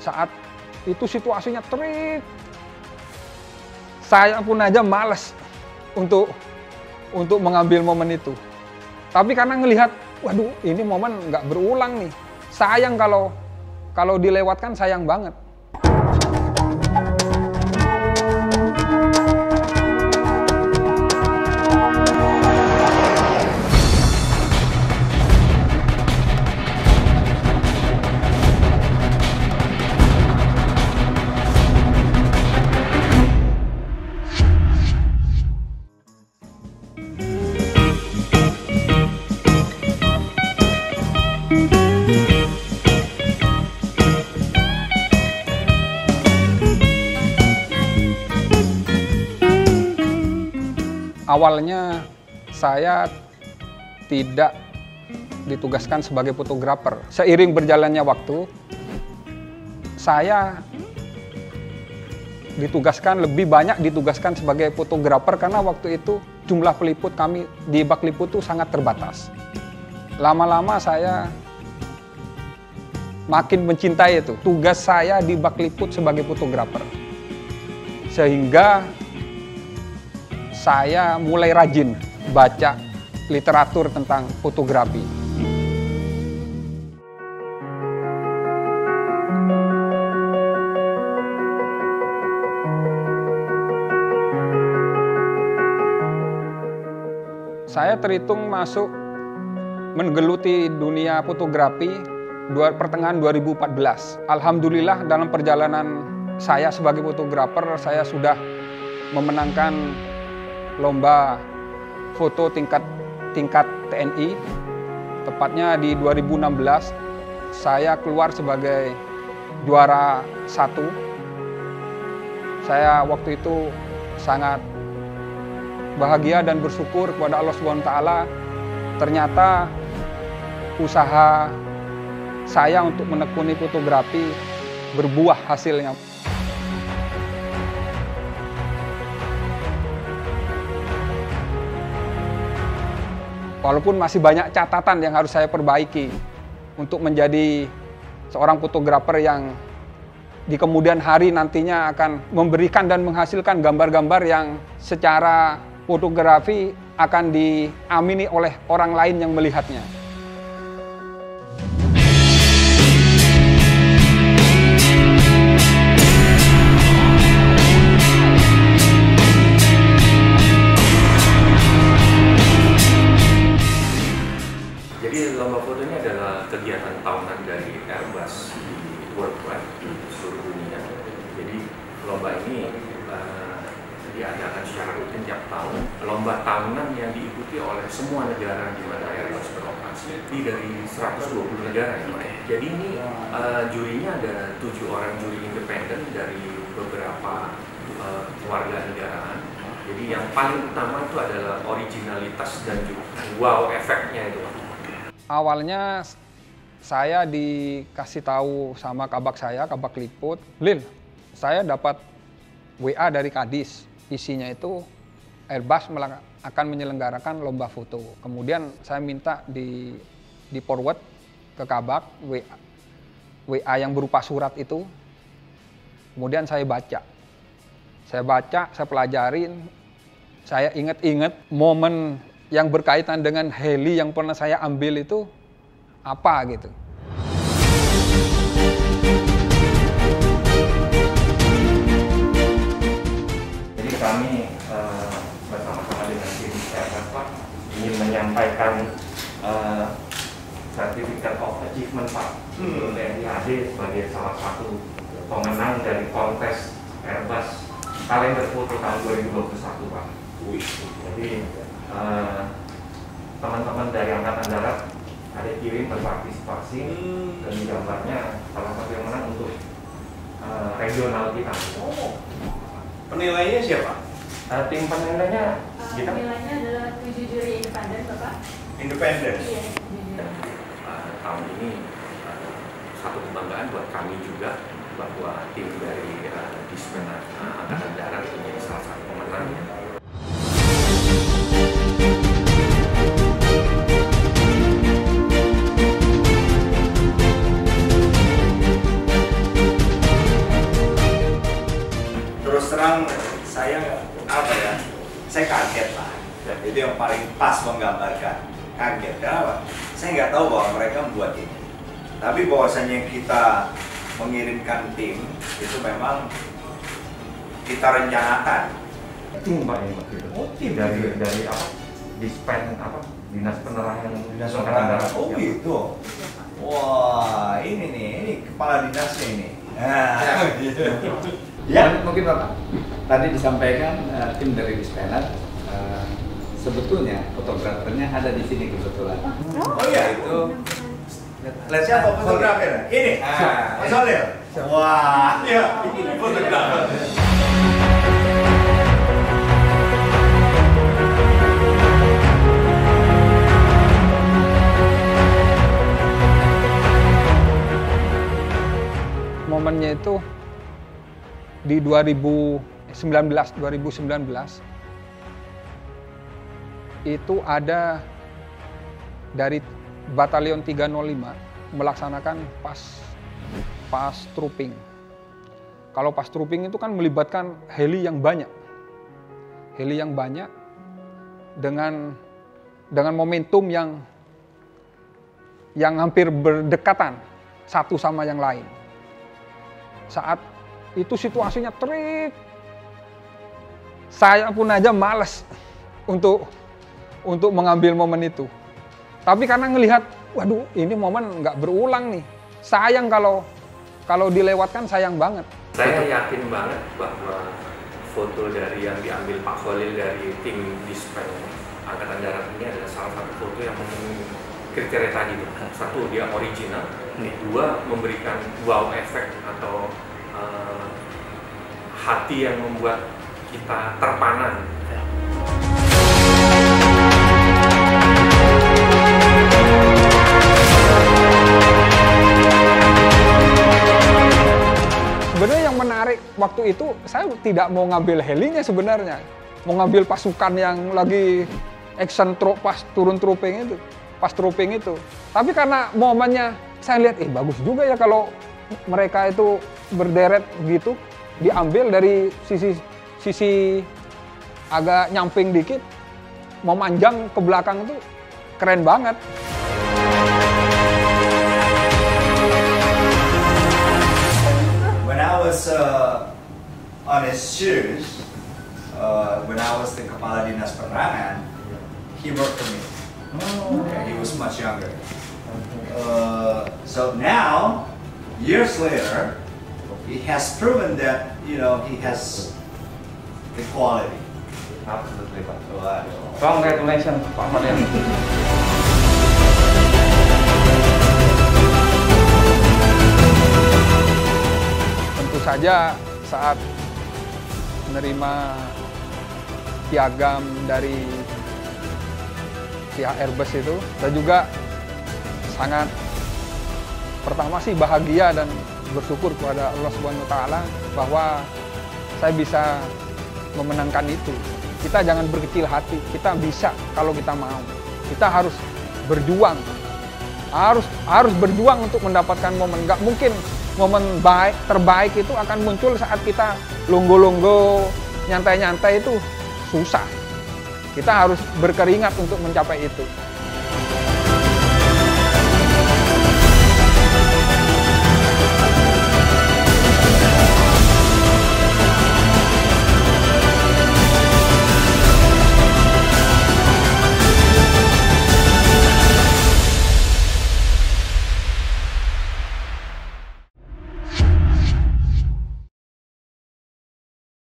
saat itu situasinya terik. Saya pun aja males untuk mengambil momen itu. Tapi karena ngelihat, waduh ini momen nggak berulang nih. Sayang kalau dilewatkan, sayang banget. Awalnya saya tidak ditugaskan sebagai fotografer. Seiring berjalannya waktu, saya lebih banyak ditugaskan sebagai fotografer karena waktu itu jumlah peliput kami di Bakliput itu sangat terbatas. Lama-lama saya makin mencintai itu tugas saya di Bakliput sebagai fotografer. Sehingga saya mulai rajin baca literatur tentang fotografi. Saya terhitung masuk menggeluti dunia fotografi pertengahan 2014. Alhamdulillah dalam perjalanan saya sebagai fotografer, saya sudah memenangkan lomba foto tingkat TNI, tepatnya di 2016 saya keluar sebagai juara 1. Saya waktu itu sangat bahagia dan bersyukur kepada Allah SWT. Ternyata usaha saya untuk menekuni fotografi berbuah hasilnya. Walaupun masih banyak catatan yang harus saya perbaiki untuk menjadi seorang fotografer yang di kemudian hari nantinya akan memberikan dan menghasilkan gambar-gambar yang secara fotografi akan diamini oleh orang lain yang melihatnya. Lomba foto ini adalah kegiatan tahunan dari Airbus di worldwide di seluruh dunia. Jadi lomba ini diadakan secara rutin tiap tahun. Lomba tahunan yang diikuti oleh semua negara di mana Airbus beroperasi, dari 120 negara. Jadi ini jurinya ada 7 orang juri independen dari beberapa warga negaraan. Jadi yang paling utama itu adalah originalitas dan juga wow efeknya itu. Awalnya saya dikasih tahu sama kabak saya, kabak Liput, Lil, saya dapat WA dari Kadis, isinya itu Airbus akan menyelenggarakan lomba foto. Kemudian saya minta di forward ke kabak WA yang berupa surat itu. Kemudian saya baca, saya pelajarin, saya ingat-ingat momen yang berkaitan dengan heli yang pernah saya ambil itu apa gitu. Jadi kami bersama-sama dengan tim Airbus Pak ingin menyampaikan Certificate of Achievement Pak untuk TNI AD sebagai salah satu pemenang dari kontes Airbus kalender foto tahun 2021 Pak. Jadi teman-teman dari Angkatan Darat ada kirim berpartisipasi dan di gambarnya salah satu yang menang untuk regional kita. Oh, penilainya siapa? Tim penilainya kita. Penilainya adalah 7 juri independen, Bapak. Independen? Iya. Tahun ini satu kebanggaan buat kami juga bahwa tim dari Dismen Angkatan Darat menjadi salah satu pemenangnya. saya apa ya? Saya kaget lah. Dan itu yang paling pas menggambarkan. Kaget. Kenapa? Saya nggak tahu bahwa mereka membuat ini. Tapi bahwasanya kita mengirimkan tim itu memang kita rencanakan. Tim Pak ini waktu itu. Oh, tim dari apa? Dispen apa? Dinas Penerangan Dinas Angkatan Penerangan. Darat. Oh gitu. Wah, ini kepala dinasnya ini. Nah, Ya, mungkin Bapak tadi disampaikan tim dari Dispener sebetulnya fotografernya ada di sini kebetulan. Oh iya itu. Lihat siapa fotografer? Ini. Mas Solil. Wah, iya ini fotografer. Momennya itu di 2019 itu ada dari Batalion 305 melaksanakan pas trooping. Kalau pas trooping itu kan melibatkan heli yang banyak. Heli yang banyak dengan momentum yang hampir berdekatan satu sama yang lain. Saat itu situasinya terik, saya pun aja males untuk mengambil momen itu. Tapi karena ngelihat, waduh ini momen nggak berulang nih. Sayang kalau dilewatkan, sayang banget. Saya yakin banget bahwa foto dari yang diambil Pak Khalil dari tim Dispen Angkatan Darat ini adalah salah satu foto yang memenuhi kriteria tadi. Satu, dia original. Dua, memberikan wow efek atau hati yang membuat kita terpana. Sebenarnya yang menarik waktu itu, saya tidak mau ngambil helinya sebenarnya. Mau ngambil pasukan yang lagi action pas turun trooping itu. Pas trooping itu. Tapi karena momennya, saya lihat, bagus juga ya kalau mereka itu berderet gitu, diambil dari sisi agak nyamping dikit, memanjang ke belakang itu keren banget. When I was on his shoes, when I was the Kepala Dinas Penerangan, he worked for me. Yeah, he was much younger. So now, years later, he has proven that he has the quality. Absolutely, Pak. Waduh. Congratulations, Pak Khalil. Tentu saja saat menerima piagam dari pihak Airbus itu, saya juga sangat pertama sih bahagia dan bersyukur kepada Allah Subhanahu wa Ta'ala bahwa saya bisa memenangkan itu. Kita jangan berkecil hati, kita bisa kalau kita mau. Kita harus berjuang, harus berjuang untuk mendapatkan momen. Nggak mungkin momen terbaik itu akan muncul saat kita lunggu-lunggu, nyantai-nyantai, itu susah. Kita harus berkeringat untuk mencapai itu.